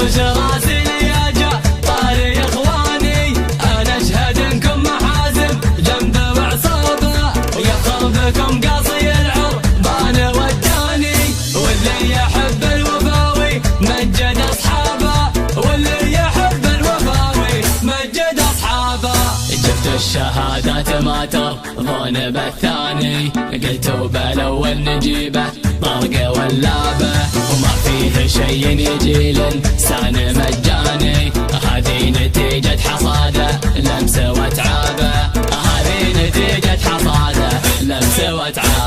وش راسي يا جا طاري يا اخواني، انا اشهد انكم محازم جنب وعصابه، وياخذكم قاصي العربان والجاني، واللي يحب الوفاوي مجد اصحابه، واللي يحب الوفاوي مجد اصحابه. جبت الشهادات ما ترضون بالثاني، قلتوا بالاول نجيبه طرق ولابه، وما فيه شي يجي للانسان مجاني، هذه نتيجة حصاده لمسه وتعابه، هذه نتيجة حصاده لمسه وتعابه.